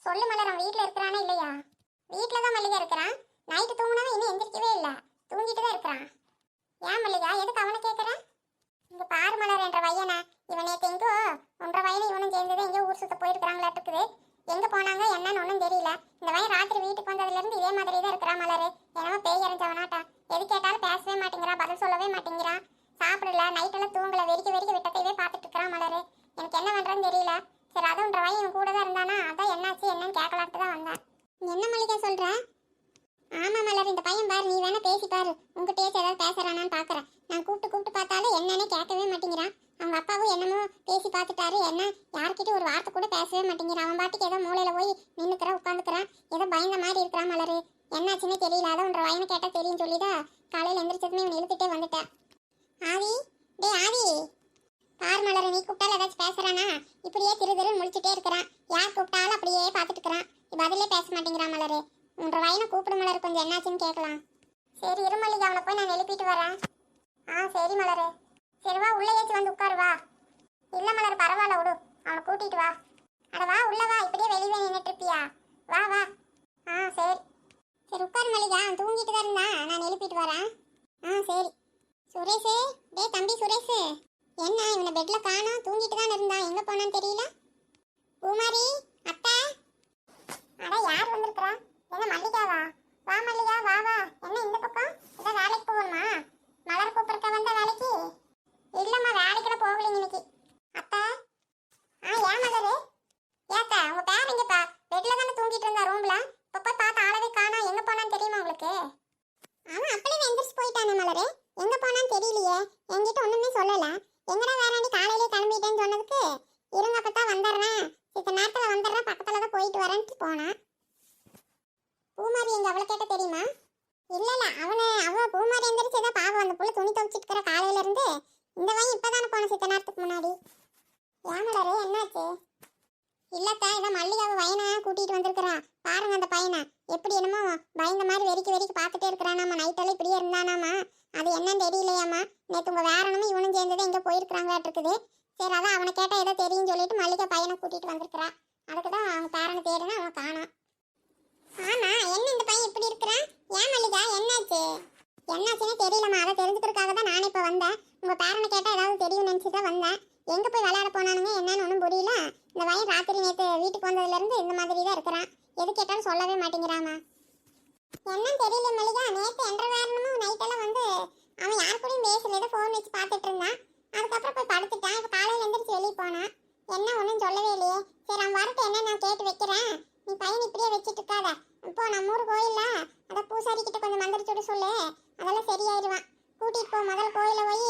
சொல்லு மலர், அவன் வீட்டில் இருக்கிறானா இல்லையா? வீட்டில் தான் மல்லிகா இருக்கிறான். நைட்டு தூங்கினவன் இன்னும் எந்திரிக்கவே இல்லை, தூங்கிட்டு தான் இருக்கிறான். ஏன் மல்லிகா, எதுக்கு அவனை கேட்குறேன்? இங்கே பாரு மலர் என்ற பையனை, இவன் நேற்று எங்கோ 1.5 வயலும் இவனும் சேர்ந்தது எங்கேயோ ஊர் சுத்த போயிருக்கிறாங்களா இருக்குது. எங்கே போனாங்க என்னன்னு ஒன்றும் தெரியல. இந்த பையன் ராத்திரி வீட்டுக்கு வந்ததுலேருந்து இதே மாதிரி தான் இருக்கிறான் மலர். என்னமோ பேய் அறிஞ்சவனாட்டா. எது கேட்டாலும் பேசவே மாட்டேங்கிறான், பதில் சொல்லவே மாட்டேங்கிறான். சாப்பிடல, நைட்டெல்லாம் தூங்கல, வெறிக்க வெறிக்க விட்டத்தையே பார்த்துட்டு இருக்கிறான் மலர். எனக்கு என்ன பண்ணுறேன்னு தெரியல. சரி, அதுவும் 1.5 வயன் இவன் கூட தான் இருந்தானா, அதான் என்னாச்சு என்னன்னு கேட்கலான்ட்டு தான் வந்தேன். என்ன மல்லிகா சொல்ற? ஆமா மலர், இந்த பையன் பாரு, நீ வேணா பேசி பாரு, உங்ககிட்டயே ஏதாவது பேசுறானான்னு பாக்குறேன். நான் கூப்பிட்டு பார்த்தாலும் என்னன்னே கேட்கவே மாட்டேங்கிறான். அவங்க அப்பாவும் என்னமோ பேசி பார்த்துட்டாரு, என்ன யார்கிட்ட ஒரு வார்த்தை கூட பேசவே மாட்டேங்கிறான். அவன் பாட்டுக்கு ஏதோ மூலையில போய் நின்னுக்கிறான், உட்காந்துக்கிறான், ஏதோ பயந்த மாதிரி இருக்கிறான் மலர். என்னாச்சுன்னே தெரியல. அதான் 1.5 வயனை கேட்டா தெரியும் சொல்லிதான் காலையில எந்திரிச்சதுமே இவன் இழுத்துட்டே வந்துட்டேன். ஆதி, டே ஆதி, பார் மலர், நீ கூப்பிட்டாலும் ஏதாச்சும் பேசுறானா? இப்படியே திரு முடிச்சுட்டே இருக்கிறான். யார் கூப்பிட்டாலும் அப்படியே பார்த்துட்டு இருக்கிறான், பதிலே பேச மாட்டேங்கிறான் மலர். 1.5 வயனை கூப்பிடு மலர், கொஞ்சம் என்னாச்சுன்னு கேட்கலாம். சரி இரு மல்லிகா, அவனை போய் நான் எழுப்பிட்டு வரேன். சரி மலர். சரி வா, உள்ள ஏச்சு வந்து உட்காரு வா. இல்ல மலர், பரவாயில்ல விடு, அவனை கூட்டிட்டு வா. அட வா, உள்ள வா, இப்படியே வெளியே நின்றுட்டு இருப்பியா? வா வா. சரி சரி உட்காரு மல்லிகா, அவன் தூங்கிட்டு தான் இருந்தான், நான் எழுப்பிட்டு வரேன். சரி. சுரேஷு, டே தம்பி சுரேஷு, என்ன இவனை பெட்ல காணோம்? தூங்கிட்டு தான் இருந்தான், எங்க போனான்னு தெரியல. பூமாரி அத்தை. அட யார் வந்திருக்கிறா? என்ன மல்லிகாவா? வா மல்லிகா, வா வா. என்ன இந்த பக்கம்? இதை வேலைக்கு போகணுமா? மலர் கூப்பிடுறக்க வந்த வேலைக்கு? இல்லம்மா, வேலைக்குள்ள போகலைங்க இன்னைக்கு. அத்தை. ஏன் மலரு? ஏத்த உங்க பேர் எங்கப்பா? பெட்ல தானே தூங்கிட்டு இருந்தா ரூம்ல. இப்ப போய் பார்த்து ஆளவே காணோம், எங்க போனான்னு தெரியுமா உங்களுக்கு? அவன் அப்படியே எந்திரிச்சு போயிட்டானே மலரு, எங்க போனான்னு தெரியலையே, என்கிட்ட ஒண்ணுமே சொல்லல. எங்கடா வேறாண்டி காலையிலே கிளம்பிட்டேன்னு சொன்னதுக்கு, இருங்கப்பதான் வந்துடுறேன், இத்த நேரத்துல வந்துடுறேன், பக்கத்துல தான் போயிட்டு வரேன்ட்டு போனான். பூமாரி எங்க அவளை கேட்ட தெரியுமா? இல்ல அவ பூமாரி எந்திரிச்சதா பாவம், அந்த புள்ள துணி துவைச்சிட்டு இருக்கிற காலையில இருந்து. இந்த வயன் இப்பதானே போன சித்த நேரத்துக்கு முன்னாடி. ஏமலரு என்னாச்சு? இல்லத்தா, இதான் மல்லிகாவை வயனை கூட்டிட்டு வந்திருக்கிறா. பாருங்க அந்த பையனை, எப்படி என்னமோ பயந்த மாதிரி வெறிக்க பார்த்துட்டே இருக்கிறானாமா. நைட்டெல்லாம் இப்படியே இருந்தானாமா, அது என்னன்னு தெரியலையாமா. நேற்று உங்க வேறனும் இவனும் சேர்ந்தது எங்க போயிருக்கிறாங்களாட்டு இருக்குது. சரி, அதான் அவனை கேட்டா ஏதோ தெரியும் சொல்லிட்டு மல்லிகா பையனை கூட்டிட்டு வந்திருக்கிறா. அதுக்குதான் அவங்க பேரனை தேடுனா அவன் காணாம். ஆமா, என்ன இந்த பையன் இப்படி இருக்கிறான்? ஏன் மல்லிகா, என்னாச்சு? என்னாச்சுன்னே தெரியலம்மா, அதை தெரிஞ்சுக்கிறதுக்காக தான் நானே இப்போ வந்தேன். உங்க பேரனை கேட்டா ஏதாவது தெரியும் நினைச்சுதான் வந்தேன். எங்க போய் விளையாட போனானுங்க என்னன்னு ஒன்றும் புரியல. இந்த பையன் ராத்திரி நேற்று வீட்டுக்கு வந்ததுல இருந்து இந்த மாதிரி தான் இருக்கிறான். எது கேட்டாலும் சொல்லவே மாட்டேங்கிறாமா. என்னன்னு தெரியல மல்லிகா, நேற்று என்ற வேறனும் நைட்டெல்லாம் வந்து அவன் யார் கூடயும் பேசல, ஏதோ ஃபோன் வச்சு பார்த்துட்டு இருந்தான். அதுக்கப்புறம் போய் படுத்துட்டான். இப்போ காலையில் எந்திரிச்சு வெளியே போனான். என்ன ஒன்றும் சொல்லவே இல்லையே. சரி, அவன் வரட்டு என்ன நான் கேட்டு வைக்கிறேன். நீ பையன் இப்படியே வச்சுட்டு இருக்காத. இப்போ நம்ம ஊர் கோயில்ல அதை பூசாரி கிட்ட கொஞ்சம் மந்திரிச்சுட சொல்லு, அதெல்லாம் சரியாயிருவான். கூட்டிட்டு போ, முதல் கோயில போய்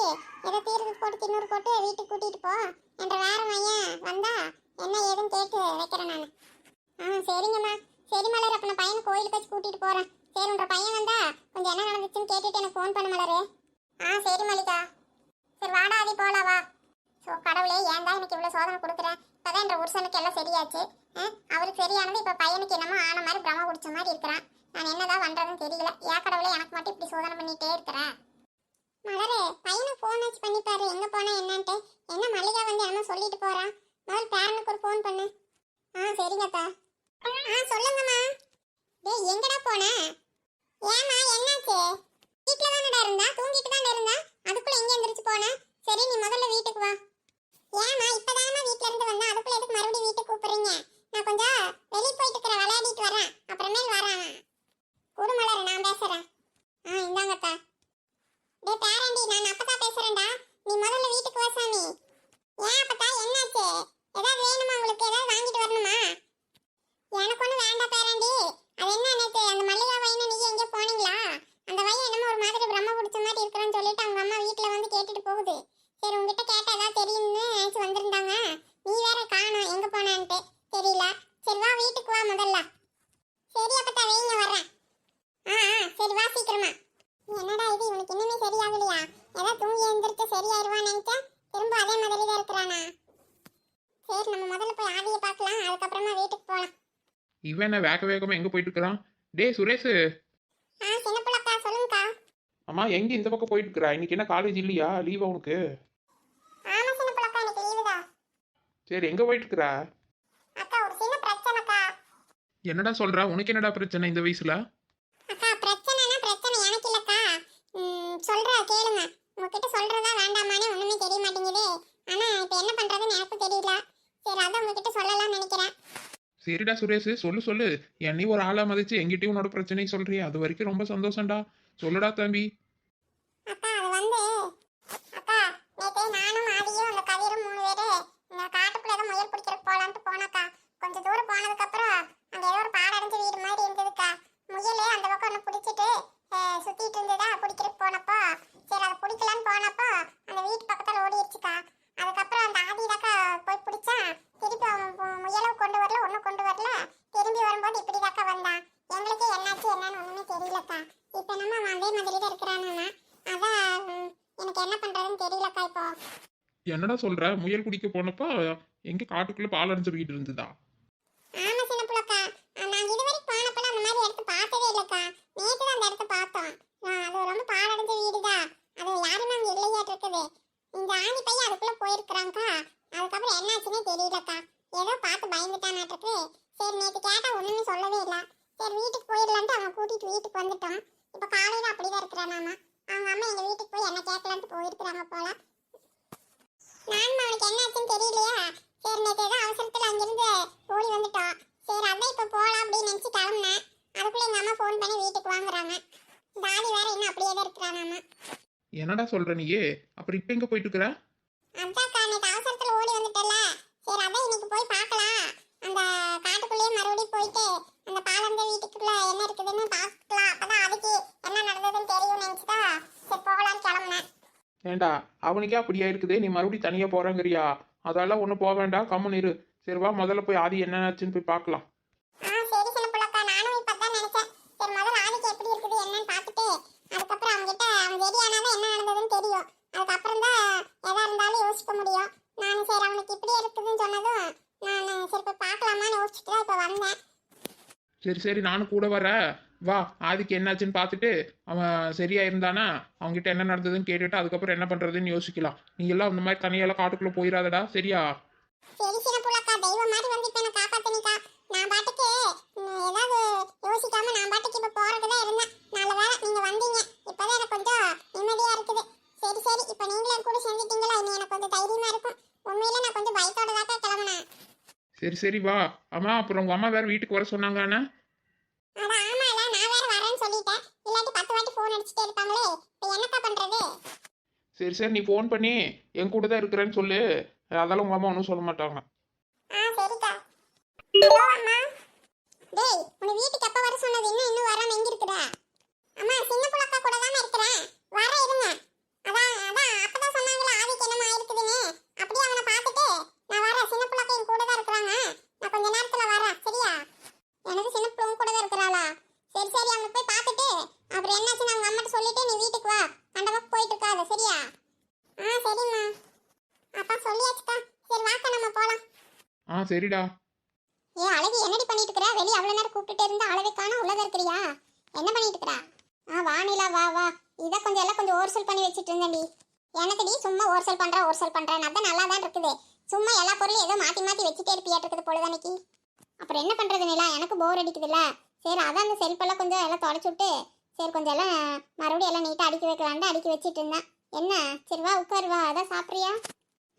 ஏதோ தீர்த்து போட்டு தின்னூறு போட்டு வீட்டுக்கு கூட்டிட்டு போ. என்ற வேற மையன் வந்தா என்ன ஏதுன்னு கேட்டு வைக்கிறேன் நான். சரிங்கம்மா. சரி மலர், அப்ப நான் பையன் கோயிலுக்கு வச்சு கூட்டிட்டு போறேன். சரி, உன்ற பையன் வந்தா கொஞ்சம் என்ன நடந்துச்சுன்னு கேட்டுட்டு எனக்கு ஃபோன் பண்ண மலரு. சரி மல்லிகா. சரி வாடா, ஆதி போலாம் வா. ஸோ கடவுளே, ஏன் தான் எனக்கு இவ்வளோ சோதனை கொடுக்குறேன். இப்போதான் என்ற புருஷனுக்கு எல்லாம் சரியாச்சு. அவருக்கு சரியானது, இப்போ பையனுக்கு என்னமோ ஆன மாதிரி பிரம்ம குடிச்ச மாதிரி இருக்கிறான். நான் என்னதான் பண்றதுன்னு தெரியல. ஏன் கடவுளே எனக்கு மட்டும் இப்படி சோதனை பண்ணிட்டே இருக்கிறேன். மலரு, பையனுக்கு ஃபோன் வச்சு பண்ணிப்பாரு, எங்க போனா என்னன்ட்டு. என்ன மல்லிகா வந்து என்னமோ சொல்லிட்டு போறான். முதல் பேரனுக்கு ஒரு ஃபோன் பண்ணு. சரிங்கத்தா. சொல்லுங்கம்மா. டேய், எங்கடா போன? ஏமா என்னாச்சு? வீட்டுல தானடா இருந்தா, தூங்கிட்டு தானே இருந்தா, அதுக்குள்ள எங்க எந்திரிச்சு போன? சரி, நீ முதல்ல வீட்டுக்கு வா. ஏமா இப்பதானே வீட்டுல இருந்து வந்தா, அதுக்குள்ள எதுக்கு மறுபடியும் வீட்டுக்கு கூப்பிடுறீங்க? நான் கொஞ்சம் வெளியே போயிட்டு இருக்கிறேன், விளையாடிட்டு வரேன், அப்புறமேல் வரேன். குடுமலர், நான் பேசுறேன். இந்தாங்கத்தா. டே பேரண்டி, நான் அப்பதா பேசுறேன்டா. நீ முதல்ல வீட்டுக்கு வா சாமி. ஏன் அப்பதா, என்னாச்சு? ஏதாவது வேணுமா உங்களுக்கு? ஏதாவது வாங்கிட்டு வரணுமா? எனக்கு ஒன்றும் வேண்டாம் பேரண்டி. அது என்ன நேற்று அந்த மல்லிகா பையனை நீ எங்கே போனீங்களா? அந்த பையன் என்னமோ ஒரு மாதிரி பிரம்ம பிடிச்ச மாதிரி இருக்கிறான்னு சொல்லிட்டு அவங்க அம்மா வீட்டில் வந்து கேட்டுட்டு போகுது. சரி, உங்ககிட்ட கேட்டால் ஏதாவது தெரியும்னு நினச்சி வந்திருந்தாங்க. நீ வேற காணோம், எங்கே போனான்ட்டு தெரியல. சரி வா, வீட்டுக்கு வா முதல்ல. சரி அப்பத்தா, வைங்க வர்றேன். சரி வா சீக்கிரமா. என்னடா இது, இவனுக்கு இன்னுமே சரியாகலையா? ஏதோ தூங்கி எழுந்திரிச்சு சரியாயிருவான்னு நினைச்சேன், திரும்ப அதே மாதிரி தான் இருக்கிறானா? சரி, நம்ம முதல்ல போய் ஆதியை பார்க்கலாம், அதுக்கப்புறமா வீட்டுக்கு போகலாம். இவன் வேகமா எங்க போயிட்டு இருக்கிறான்? டே சுரேஷ். சின்ன பிள்ளைக்கா, சொல்லுங்கக்கா. அம்மா, எங்க இந்த பக்கம் போயிட்டு இருக்கிறா? இன்னைக்கு என்ன காலேஜ் இல்லையா? லீவா உனக்கு? ஆமா சின்ன பிள்ளைக்கா, இன்னைக்கு லீவு தான். சரி, எங்க போயிட்டு இருக்கிறா? அக்கா, ஒரு என்னடா சொல்ற? உனக்கு என்னடா பிரச்சனை இந்த வயசுல? அக்கா பிரச்சனைனா பிரச்சனை எனக்கு இல்லக்கா. சொல்றா கேளுங்க. உங்ககிட்ட சொல்றதா வேண்டாமானே ஒண்ணுமே தெரிய மாட்டேங்குது. ஆனா இப்ப என்ன பண்றதுன்னு எனக்கும் தெரியல. சரி அதான் உங்ககிட்ட சொல்லலாம்னு நினைக்கிறேன். சரிடா சுரேஷ், சொல்லு சொல்லு. என்னை ஒரு ஆளா மதிச்சு என்கிட்டயும் உன்னோட பிரச்சனையை சொல்றியா? அது வரைக்கும் ரொம்ப சந்தோஷம்டா. சொல்லுடா தம்பி. அக்கா அது வந்து அக்கா நேத்து நானும் ஆதியும் அந்த கதிரும் 3 பேரு இந்த காட்டுக்குள்ள ஏதோ முயல் பிடிக்கிறதுக்கு போலான்ட்டு போனக்கா. கொஞ்சம் தூரம் போனதுக்கு அப்புறம் அங்க ஏதோ ஒரு பாடடைஞ்ச வீடு மாதிரி இருந்ததுக்கா. முயலே அந்த பக்கம் ஒன்று பிடிச்சிட்டு சுத்திட்டு இருந்ததா பிடிக்கிறதுக்கு போனப்போ சரி அதை பிடிக்கலான்னு போனப்போ அந்த வீட்டு பக்கத்துல ஓடிடுச்சுக்கா. அதுக்கப்புறம் அந்த ஆதிதாக்கா போய் பிடிச்சா. திருப்பி அவன் முயலை கொண்டு வரல, ஒன்றும் கொண்டு வரல. திரும்பி வரும்போது இப்படிதாக்கா வந்தான். எங்களுக்கே என்னாச்சு என்னன்னு ஒண்ணுமே தெரியலக்கா. இப்ப நம்ம அவன் அதே மாதிரி தான் இருக்கிறானா. அதான் எனக்கு என்ன பண்றதுன்னு தெரியலக்கா இப்போ. என்னடா சொல்ற? முயல் குடிக்க போனப்ப எங்க காட்டுக்குள்ள பால் அடைஞ்ச வீடு இருந்ததா? ஆமா சின்ன புள்ளக்கா. நான் இதுவரைக்கும் போனப்பல அந்த மாதிரி இடத்த பார்த்ததே இல்லக்கா. நேத்து தான் அந்த இடத்த பார்த்தோம். அது ரொம்ப பாழடைஞ்ச வீடுதான். அது யாருமே அங்க இல்லையாட்டு இருக்குது. இந்த ஆணி பையன் அதுக்குள்ள போயிருக்கிறாங்கக்கா. அதுக்கப்புறம் என்னாச்சுன்னே தெரியலக்கா. ஏதோ பார்த்து பயந்துட்டானாட்டுருக்கு. சரி நேத்து கேட்டா ஒண்ணுமே சொல்லவே இல்ல. சரி வீட்டுக்கு போயிடலான்ட்டு அவன் கூட்டிட்டு வீட்டுக்கு வந்துட்டோம். இப்ப காலையில அப்படிதான் இருக்கிறானாமா. அவங்க அம்மா எங்க வீட்டுக்கு போய் என்ன கேட்கலான்ட்டு போயிருக்கிறாங்க போல. நானும் அவனுக்கு என்னாச்சுன்னு தெரியலையா. சரி நேற்று ஏதோ அவசரத்தில் அங்கிருந்து ஓடி வந்துட்டோம். சரி அதான் இப்போ போகலாம் அப்படின்னு நினச்சி கிளம்புனேன். அதுக்குள்ளே எங்கள் அம்மா ஃபோன் பண்ணி வீட்டுக்கு வாங்குறாங்க. தாடி வேற இன்னும் அப்படியே தான் இருக்கிறானாமா. என்னடா சொல்ற நீயே? அப்புறம் இப்ப எங்க போயிட்டு இருக்கிற? அதாக்கா நேற்று அவசரத்தில் ஓடி வந்துட்டல. சரி அதான் இன்னைக்கு போய் பார்க்கலாம். அந்த காட்டுக்குள்ளேயே மறுபடியும் போயிட்டு அந்த பாலந்த வீட்டுக்குள்ள என்ன இருக்குதுன்னு பார்க்கலாம். அப்பதான் அதுக்கு என்ன நடந்ததுன்னு தெரியும்னு நினச்சிதான் சரி போகலான்னு கிளம்புனேன். ஏண்டா அவனுக்கே அப்படியா இருக்குது, நீ மறுபடியும் தனியா போறாங்கறியா? அதெல்லாம் ஒன்றும் போக வேண்டாம், கம்முன்னு இரு. சரி வா, முதல்ல போய் ஆதி என்ன ஆச்சுன்னு போய் பார்க்கலாம். சரி சின்ன புள்ளக்கா, நானும் இப்பதான் நினைச்சேன். சரி முதல்ல ஆதிக்கு எப்படி இருக்குது என்னன்னு பார்த்துட்டு அதுக்கப்புறம் அவன்கிட்ட அவன் ரெடியானாதான் என்ன நடந்ததுன்னு தெரியும். அதுக்கப்புறம் தான் எதா இருந்தாலும் யோசிக்க முடியும். நான் சரி அவனுக்கு இப்படி இருக்குதுன்னு சொன்னதும் நான் சரி போய் பார்க்கலாமான்னு யோசிச்சுட்டு தான் இப்போ வந்தேன். சரி சரி, நானும் கூட வரேன். வா, ஆதிக்கு என்னாச்சுன்னு பார்த்துட்டு அவன் சரியா இருந்தானா அவன்கிட்ட என்ன நடந்ததுன்னு கேட்டுட்டு அதுக்கப்புறம் என்ன பண்றதுன்னு யோசிக்கலாம். நீ எல்லாம் இந்த மாதிரி தனியெல்லாம் காட்டுக்குள்ள போயிடாதடா, சரியா? சரி சின்ன புள்ளக்கா, தெய்வம் மாதிரி வந்து இப்போ என்ன காப்பாத்தினிக்கா. நான் பாட்டுக்கு ஏதாவது யோசிக்காம நான் பாட்டுக்கு இப்போ போறதுதான் இருந்தேன். நல்ல வேளை நீங்க வந்தீங்க. இப்பதான் எனக்கு கொஞ்சம் நிம்மதியா இருக்குது. சரி சரி, இப்போ நீங்களும் என் கூட செஞ்சுட்டீங்களா, இனி எனக்கு கொஞ்சம் தைரியமா இருக்கும். உண்மையில நான் கொஞ்சம் பயத்தோட தாக்கா கிளம்புனேன். சரி சரி வா. அம்மா, அப்புறம் உங்க அம்மா வேற வீட்டுக்கு வர சொன்னாங்க அண்ணா. அட ஆமால, நான் வேற வரேன்னு சொல்லிட்டேன். இல்லாட்டி 10 வாட்டி ஃபோன் அடிச்சுட்டே இருப்பாங்களே. இப்போ என்னக்கா பண்றது? சரி சரி, நீ ஃபோன் பண்ணி என் கூட தான் இருக்கிறேன்னு சொல்லு. அதெல்லாம் உங்க அம்மா ஒன்றும் சொல்ல மாட்டாங்க. சரிக்கா. ஹலோ அம்மா. டேய் உன்னை வீட்டுக்கு எப்போ வர சொன்னது? இன்னும் வராம எங்க இருக்குற? அம்மா சின்ன புள்ளக்கா கூட தானே இருக்கிறேன். வர இருங்க. அதான் அதான் அப்பதான் சொன்னாங்களா ஆதிக்கு என்னமா ஆயிருக்குதுன்னு. அப்படியே அவனை பார்த்துட்டு நான் வரேன். சின்ன புள்ளக்கா என் கூட தான் இருக்கிறாங்க. நான் கொஞ்ச நேரத்துல வரேன், சரியா? எனக்கு சின்ன புள்ள கூட தான் இருக்கிறாளா? சரி சரி, அவனை போய் பார்த்துட்டு அப்புறம் என்னாச்சுன்னு அவங்க அம்மாட்ட சொல்லிட்டு நீ வீட்டுக்கு வா. கண்டவா போயிட்டு இருக்காது, சரியா? சரிம்மா. அப்பா சொல்லியாச்சுக்கா. சரி வாக்கா நம்ம போலாம். சரிடா. அழகு என்னடி பண்ணிட்டு இருக்கற? வெளிய அவ்வளவு நேரம் கூப்பிட்டுட்டே இருந்தா அளவே காணோம். உள்ளத இருக்கறியா? என்ன பண்ணிட்டு இருக்கற? வானிலா வா வா. இத கொஞ்சம் எல்லாம் கொஞ்சம் ஓர்சல் பண்ணி வச்சிட்டு இருந்தேன்டி. எனக்குடி சும்மா ஓர்சல் பண்றேன். அதான் நல்லா தான் இருக்குது. சும்மா எல்லா பொருளும் ஏதோ மாத்தி மாத்தி வச்சிட்டே இருப்பியாட்டு இருக்குது பொழுதனைக்கு. அப்புறம் என்ன பண்றது நிலா? எனக்கு போர் அடிக்குதுல்ல. சரி அதான் அந்த செல்ஃபெல்லாம் கொஞ்சம் எல்லாம் தொடச்சு விட்டு சரி கொஞ்சம் எல்லாம் மறுபடியும் எல்லாம் நீட்டா அடுக்கி வைக்கலான்ட்டு அடுக்கி வச்சிட்டு இருந்தேன். என்ன? சரி வா உட்காரு வா. அதான் சாப்பிட்றியா?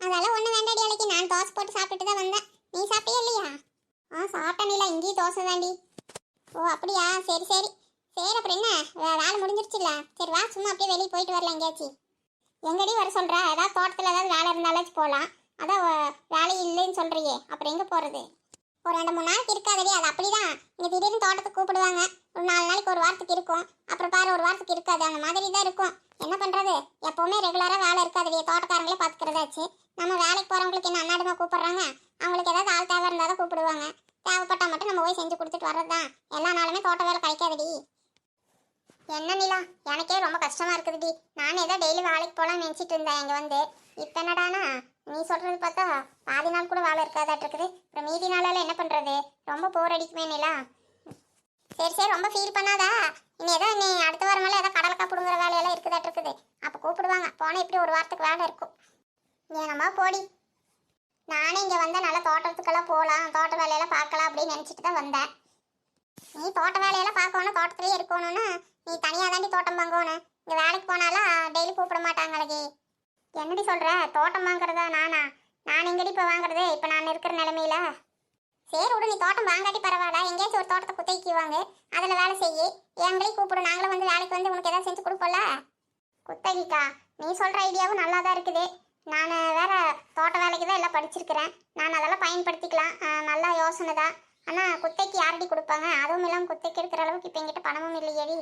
அதெல்லாம் ஒன்றும் வேண்டாடி அழைக்கி. நான் தோசை போட்டு சாப்பிட்டுட்டு தான் வந்தேன். நீ சாப்பிட்டியா இல்லையா? சாப்பிட்டேனில்ல. இங்கேயும் தோசை தாண்டி. ஓ அப்படியா? சரி சரி சரி. அப்புறம் என்ன வேலை முடிஞ்சிருச்சுல்ல? சரி வா சும்மா அப்படியே வெளியே போயிட்டு வரலாம் எங்கேயாச்சும். எங்கடி வர சொல்கிற? ஏதாவது தோட்டத்தில் ஏதாவது வேலை இருந்தாலாச்சும் போகலாம். அதான் வேலை இல்லைன்னு சொல்கிறியே, அப்புறம் எங்கே போகிறது? ஒரு 2-3 நாளைக்கு இருக்காதடி. அது அப்படிதான். இங்கே திடீர்னு தோட்டத்துக்கு கூப்பிடுவாங்க. ஒரு 4 நாளைக்கு ஒரு வாரத்துக்கு இருக்கும். அப்புறம் பாரு ஒரு வாரத்துக்கு இருக்காது. அந்த மாதிரி தான் இருக்கும். என்ன பண்ணுறது? எப்போவுமே ரெகுலராக வேலை இருக்காதுடி. தோட்டக்காரங்களே பார்த்துக்கிறதாச்சு. நம்ம வேலைக்கு போகிறவங்களுக்கு என்ன அன்னாடுமா கூப்பிட்றாங்க? அவங்களுக்கு ஏதாவது ஆள் தேவை இருந்தால் தான் கூப்பிடுவாங்க. தேவைப்பட்டா மட்டும் நம்ம போய் செஞ்சு கொடுத்துட்டு வர்றது தான். எல்லா நாளுமே தோட்ட வேலை கிடைக்காதுடி. என்ன நிலா, எனக்கே ரொம்ப கஷ்டமா இருக்குதுடி. நானே ஏதோ டெய்லி வேலைக்கு போகலாம்னு நினச்சிட்டு இருந்தேன் இங்கே வந்து. இப்போ என்னடானா நீ சொல்கிறது பார்த்தா பாதி நாள் கூட வேலை இருக்காதாட்டு இருக்குது. அப்புறம் மீதி நாளால் என்ன பண்ணுறது? ரொம்ப போர் அடிக்குமே நிலா. சரி சரி, ரொம்ப ஃபீல் பண்ணாதா. இனி ஏதோ நீ அடுத்த வாரமெல்லாம் ஏதோ கடலக்கா பிடுங்குற வேலையெல்லாம் இருக்குதாட்டு இருக்குது. அப்போ கூப்பிடுவாங்க. போனால் இப்படி ஒரு வாரத்துக்கு வேலை இருக்கும். ஏனம்மா போடி. நானே இங்கே வந்தால் நல்லா தோட்டத்துக்கெல்லாம் போகலாம், தோட்ட வேலையெல்லாம் பார்க்கலாம் அப்படின்னு நினச்சிட்டு தான் வந்தேன். நீ தோட்ட வேலையெல்லாம் பார்க்கணும், தோட்டத்திலேயே இருக்கணும்னு நீ தனியாக தாண்டி தோட்டம் வாங்கணும். இங்கே வேலைக்கு போனாலும் டெய்லி கூப்பிட மாட்டாங்களே. என்னடி சொல்கிற? தோட்டம் வாங்குறதா நானா? நான் எங்கடி இப்போ வாங்குறது? இப்போ நான் இருக்கிற நிலமையில. சரி விடு, நீ தோட்டம் வாங்காட்டி பரவாயில்ல, எங்கேயாச்சும் ஒரு தோட்டத்தை குத்தகைக்கு வாங்கு, அதில் வேலை செய்யி, எங்களையும் கூப்பிடு, நாங்களும் வந்து வேலைக்கு வந்து உனக்கு ஏதாவது செஞ்சு கொடுப்போம்ல. குத்தகைக்கா? நீ சொல்கிற ஐடியாவும் நல்லா தான் இருக்குது. நான் வேற தோட்ட வேலைக்கு தான் எல்லாம் படிச்சிருக்கிறேன், நான் அதெல்லாம் பயன்படுத்திக்கலாம். நல்லா யோசனை தான். ஆனால் குத்தகைக்கு யாரடி கொடுப்பாங்க? அதுவும் இல்லாமல் குத்தகைக்கு எடுக்கிற அளவுக்கு இப்போ என்கிட்ட பணமும் இல்லையேடி.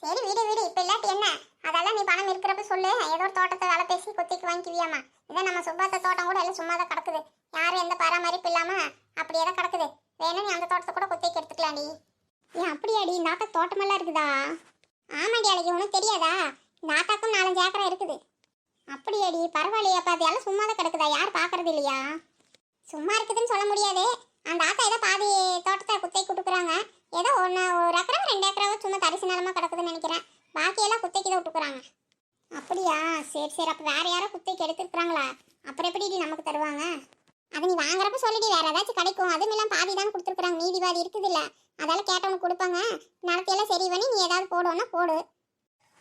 சரி வீடு வீடு, இப்போ இல்லாட்டி என்ன, அதெல்லாம் நீ பணம் இருக்கிறப்ப சொல்லு, ஏதோ ஒரு தோட்டத்தை வேலை பேசி குத்தகைக்கு வாங்கிக்குவியாமா. இதான் நம்ம சுப்பாத்த தோட்டம் கூட எல்லாம் சும்மா தான் கிடக்குது, யாரும் எந்த பராமரிப்பு இல்லாமல் அப்படியே தான் கிடக்குது. வேணும் நீ அந்த தோட்டத்தை கூட குத்தகைக்கு எடுத்துக்கலாம்டி. ஏன் அப்படியாடி? இந்த ஆட்டா தோட்டமெல்லாம் இருக்குதா? ஆமாடி அழகி, உனக்கு தெரியாதா? இந்த ஆட்டாக்கும் 4-5 ஏக்கரா இருக்குது. அப்படியாடி? பரவாயில்லையா? அப்போ அது எல்லாம் சும்மா தான் கிடக்குதா, யார் பார்க்கறது இல்லையா? சும்மா இருக்குதுன்னு சொல்ல முடியாது. அந்த ஆத்தா ஏதோ பாதி தோட்டத்தை குத்தகை கொடுக்குறாங்க, ஏதோ ஒரு ஏக்கரா 2 ஏக்கராவோ சும்மா தரிசு நிலமா கிடக்குதுன்னு நினைக்கிறேன். பாக்கியெல்லாம் குத்தகைக்கு தான் விட்டுக்குறாங்க. அப்படியா? சரி சரி, அப்போ வேற யாரோ குத்தகைக்கு எடுத்துக்கிறாங்களா? அப்புறம் எப்படி நமக்கு தருவாங்க? அது நீ வாங்குறப்ப சொல்லிடி, வேற ஏதாச்சும் கிடைக்கும். அதுவும் இல்லாமல் பாதி தான் கொடுத்துருக்குறாங்க, மீதி பாதி இருக்குது இல்லை, அதெல்லாம் கேட்டவனுக்கு கொடுப்பாங்க. நிலத்தையெல்லாம் சரி பண்ணி நீ ஏதாவது போடுவோன்னா போடு.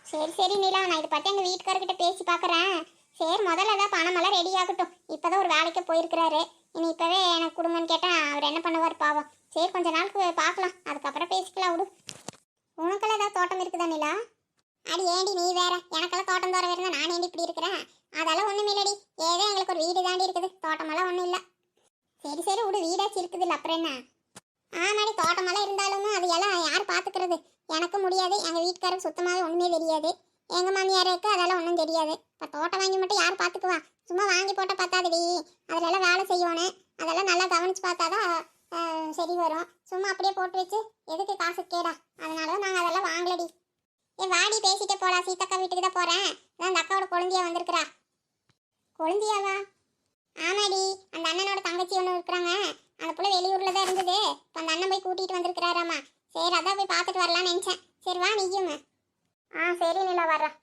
சரி சரி நீலா, நான் இதை பற்றி எங்கள் வீட்டுக்காரர்கிட்ட பேசி பார்க்குறேன். சரி முதல்ல ஏதாவது பணமெல்லாம் ரெடி ஆகட்டும். இப்போ தான் ஒரு வேலைக்கு போயிருக்கிறாரு, இனி இப்போவே எனக்கு கொடுங்கன்னு கேட்டால் அவர் என்ன பண்ணுவார் பாவம். சரி கொஞ்ச நாளுக்கு பார்க்கலாம், அதுக்கப்புறம் பேசிக்கலாம் விடு. உனக்கெல்லாம் ஏதாவது தோட்டம் இருக்குதா நிலா? அடி ஏண்டி நீ வேற, எனக்கெல்லாம் தோட்டம் தோற இருந்தால் நான் ஏண்டி இப்படி இருக்கிறேன்? அதெல்லாம் ஒன்றும் இல்லடி, ஏதோ எங்களுக்கு ஒரு வீடு தாண்டி இருக்குது, தோட்டமெல்லாம் ஒன்றும் இல்லை. சரி சரி விடு, வீடாச்சு இருக்குது இல்லை, அப்புறம் என்ன? ஆமாடி, தோட்டமெல்லாம் இருந்தாலும் அது எல்லாம் யார் பார்த்துக்கிறது? எனக்கு முடியாது, எங்கள் வீட்டுக்காரருக்கு சுத்தமாகவே ஒன்றுமே தெரியாது, எங்கள் மாமியாருக்கு அதெல்லாம் ஒன்றும் தெரியாது. இப்போ தோட்டம் வாங்கி மட்டும் யார் பார்த்துக்குவா? சும்மா வாங்கி போட்டால் பார்த்தாதுடி, அதிலெல்லாம் வேலை செய்யணும், அதெல்லாம் நல்லா கவனித்து பார்த்தாதான் சரி வரும். சும்மா அப்படியே போட்டு வச்சு எதுக்கு காசு கேடா? அதனால தான் நாங்கள் அதெல்லாம் வாங்கலடி. வாடி பேசிட்டே போலாம், சீத்தக்கா வீட்டுக்கு தான் போகிறேன். அதான் அந்த அக்காவோட குழந்தையா வந்திருக்கிறா. குழந்தையாவா? ஆமாடி, அந்த அண்ணனோட தங்கச்சி ஒன்று இருக்கிறாங்க, அந்த பிள்ளை வெளியூரில் தான் இருந்தது, இப்போ அந்த அண்ணன் போய் கூட்டிகிட்டு வந்திருக்கிறாராம்மா. சரி அதான் போய் பார்த்துட்டு வரலான்னு நினச்சேன். சரி வா நீயும். சரி நிலா வர்றேன்.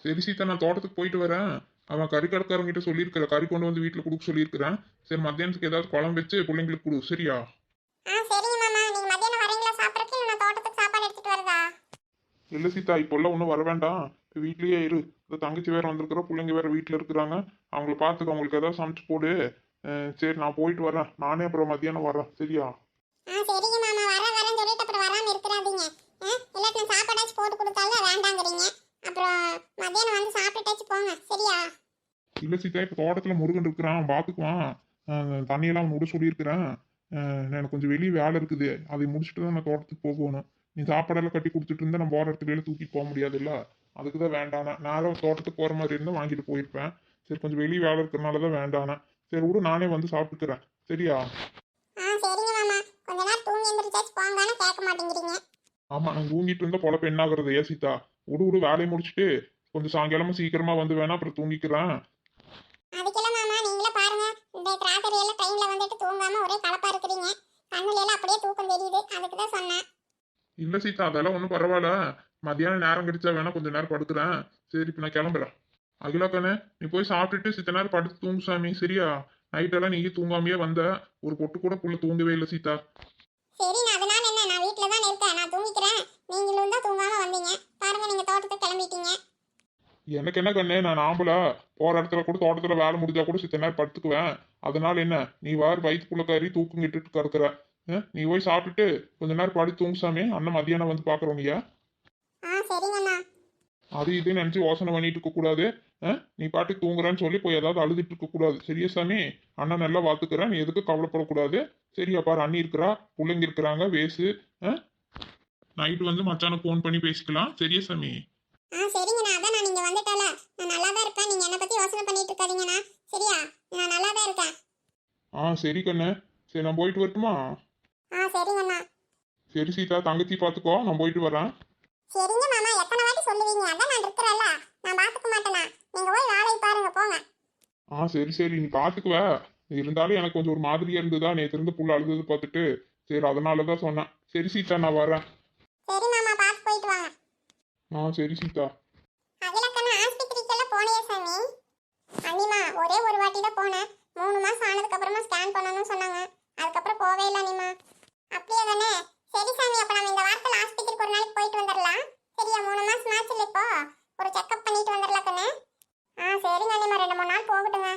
சரி சீதா, நான் தோட்டத்துக்கு போயிட்டு வரேன். அவன் கறி கடைக்காரங்கிட்ட சொல்லியிருக்கிற கறி கொண்டு வந்து வீட்டில் கொடுக்க சொல்லியிருக்கிறேன். சரி மத்தியானத்துக்கு ஏதாவது குழம்பு வச்சு பிள்ளைங்களுக்கு கொடு, சரியா? சரிங்க மாமா, நீங்கள் மத்தியானம் வரீங்களா சாப்பிட்றதுக்கு, இல்லை நான் தோட்டத்துக்கு சாப்பாடு எடுத்துகிட்டு வரதா? இல்லை சீதா, இப்போல்லாம் ஒன்றும் வர வேண்டாம், வீட்லேயே இரு. இந்த தங்கச்சி வேறு வந்திருக்கிற, பிள்ளைங்க வேறு வீட்டில் இருக்கிறாங்க, அவங்கள பார்த்துக்க, அவங்களுக்கு ஏதாவது சமைச்சு போடு. சரி நான் போயிட்டு வரேன், நானே அப்புறம் மத்தியானம் வரேன், சரியா? சரிங்க மாமா, வரேன்னு சொல்லிட்டு அப்புறம் வராமல் இருக்கிறாதீங்க. இல்லாட்டி நான் சாப்பாடாச்சும் போட்டு கொடுத்தாலும் வேண்டாங்கிறீங்க, அப்புறம் மத்தியானம் வந்து சாப்பிட்டுட்டாச்சும் போங்க, சரியா? இல்லை சீதா, இப்போ தோட்டத்தில் முருகன் இருக்கிறான், பார்த்துக்குவான். தண்ணியெல்லாம் அவன் விட சொல்லியிருக்கிறேன். எனக்கு கொஞ்சம் வெளியே வேலை இருக்குது, அதை முடிச்சுட்டு தான் நான் தோட்டத்துக்கு போகணும். நீ சாப்பாடெல்லாம் கட்டி கொடுத்துட்டு இருந்தா நான் போகிற இடத்துல தூக்கிட்டு போக முடியாதுல்ல, அதுக்கு தான் வேண்டானே. நேரம் தோட்டத்துக்கு போகிற மாதிரி இருந்தால் வாங்கிட்டு போயிருப்பேன். சரி கொஞ்சம் வெளியே வேலை இருக்கிறனால தான் வேண்டானே. சரி விடு, நானே வந்து சாப்பிட்டுக்கிறேன், சரியா? சரிங்க மாமா, கொஞ்ச நேரம் தூங்கி எந்திரிச்சாச்சு போங்கன்னு கேட்க மாட்டேங்கிறீங்க. ஆமாம், நான் தூங்கிட்டு இருந்தால் பொழப்பு என்ன ஆகுறது? ஏன் சீதா, விடு வேலையை முடிச்சுட்டு கொஞ்சம் சாயங்காலமா சீக்கிரமா வந்து வேணா அப்புறம் தூங்கிக்கிறேன். அதுக்கெல்லாம் மாமா நீங்களே பாருங்க, இந்த ராத்திரி எல்லாம் ட்ரெயின்ல வந்துட்டு தூங்காம ஒரே கலப்பா இருக்கிறீங்க, கண்ணுல எல்லாம் அப்படியே தூக்கம் தெரியுது, அதுக்கு தான் சொன்னேன். இல்லை சீதா, அதெல்லாம் ஒன்றும் பரவாயில்ல, மத்தியானம் நேரம் கிடைச்சா வேணா கொஞ்சம் நேரம் படுக்கிறேன். சரி இப்போ நான் கிளம்புறேன். அகிலாக்கண்ணே, நீ போய் சாப்பிட்டுட்டு சித்த நேரம் படுத்து தூங்கு சாமி, சரியா? நைட்டெல்லாம் நீங்க தூங்காமையே வந்த, ஒரு பொட்டு கூட புள்ள தூங்கவே இல்லை சீதா. சரி நான் அதனால என்ன, நான் வீட்டில் தான் இருக்கேன், நான் தூங்கிக்கிறேன். நீங்களும் தான் தூங்காம வந்தீங்க பாருங்க, நீங்க தோட்டத்துக்கு கிளம்பிட்டீங்க. எனக்கு என்ன கண்ணே, நான் ஆம்பளை, போற இடத்துல கூட தோட்டத்துல வேலை முடிஞ்சா கூட சித்த நேரம் படுத்துக்குவேன். அதனால என்ன, நீ வார் வயிற்றுக்குள்ள கறி தூக்கம் கிட்டுட்டு கிடக்குற. நீ போய் சாப்பிட்டுட்டு கொஞ்ச நேரம் படுத்து தூங்கு சாமி, அண்ணன் மதியானம் வந்து பாக்குறோம். நீயா சரிங்கண்ணா. அது இது நினைச்சு யோசனை பண்ணிட்டு இருக்க கூடாது. நீ பாட்டுக்கு தூங்குறான்னு சொல்லி போய் ஏதாவது அழுதுட்டு இருக்க கூடாது, சரியா சாமி? அண்ணன் நல்லா பாத்துக்கிறேன், நீ எதுக்கு கவலைப்படக்கூடாது, சரியா? பாரு அண்ணி இருக்கிறா, பிள்ளைங்க இருக்கிறாங்க, வேசு. நைட்டு வந்து மச்சானுக்கு ஃபோன் பண்ணி பேசிக்கலாம், சரியா சாமி? சரிங்கண்ணா, அதான் நான் நீங்க வந்துட்டால நான் நல்லா தான் இருப்பேன், நீங்க என்ன பத்தி யோசனை பண்ணிட்டு இருக்காதீங்கண்ணா, சரியா? நான் நல்லா தான் இருக்கேன். சரி கண்ணு, சரி நான் போயிட்டு வரட்டுமா? சரிங்கண்ணா. சரி சீதா, தங்கச்சி பாத்துக்கோ, நான் போயிட்டு வரேன். சரிங்க மாமா, எத்தனை வாட்டி சொல்லுவீங்க, அதான் நான் இருக்கிறேன்ல, நான் பாத்துக்க மாட்டேனா? நீங்க போய் வேலையை பாருங்க போங்க. சரி சரி, நீ பாத்துக்குவ. இருந்தாலும் எனக்கு கொஞ்சம் ஒரு மாதிரியா இருந்ததா, நேற்று இருந்து புள்ள அழுதது பார்த்துட்டு, சரி அதனாலதான் சொன்னேன். சரி சீதா, நான் வரேன். சரி மாமா, பார்த்து போயிட்டு வாங்க. சரி சீதா. அகிலக்கண்ணா ஆஸ்பத்திரிக்கெல்லாம் போனியா சாமி? அண்ணிமா ஒரே ஒரு வாட்டி தான் போனேன், 3 மாசம் ஆனதுக்கு அப்புறமா ஸ்கேன் பண்ணணும்னு சொன்னாங்க, அதுக்கப்புறம் போவே இல்லை அண்ணிமா. அப்படியே தானே? சரி சாமி, அப்ப நம்ம இந்த வாரத்துல ஆஸ்பத்திரிக்கு ஒரு நாளைக்கு போயிட்டு வந்துடலாம். சரியா? 3 மாசம் ஆச்சுல இப்போ, ஒரு செக்கப் பண்ணிட்டு வந்துடலாம் கண்ணு. சரி கண்ணிமா, 2-3 நாள் போகட்டுங்க.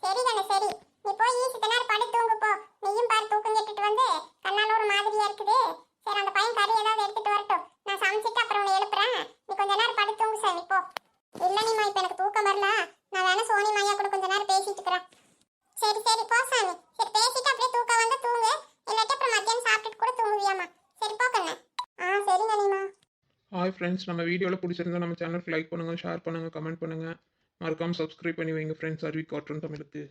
சரி கண்ணு, சரி. நீ போய் சித்த நேரம் படுத்து தூங்கு போ. நீயும் பாரு, தூக்கம் கெட்டுட்டு வந்து கண்ணால ஒரு மாதிரியா இருக்குது. சரி, அந்த பையன் கறி ஏதாவது எடுத்துட்டு வரட்டும். நான் சமைச்சிட்டு அப்புறம் உன்னை எழுப்புறேன். நீ கொஞ்ச நேரம் படுத்து தூங்கு சாமி போ. இல்ல நீமா, இப்ப எனக்கு தூக்கம் வரல. நான் வேணா சோனி மாயா கூட கொஞ்ச நேரம் பேசிட்டு இருக்கிறேன். சரி சரி, போ சாமி. சரி, பேசிட்டு அப்படியே தூக்கம் வந்து தூங்கு. இல்லாட்டி அப்புறம் மத்தியானம் சாப்பிட்டுட்டு கூட தூங்குவியாமா. சரி போ கண்ணு. சரி கண்ணிமா. ஹாய் ஃப்ரெண்ட்ஸ், நம்ம வீடியோவில் பிடிச்சிருந்தா நம்ம சேனலுக்கு லைக் பண்ணுங்கள், ஷேர் பண்ணுங்கள், கமெண்ட் பண்ணுங்கள். மறக்காமல் சப்ஸ்கிரைப் பண்ணி வைங்க ஃப்ரெண்ட்ஸ். அருவி காட்டுறோம் தமிழுக்கு.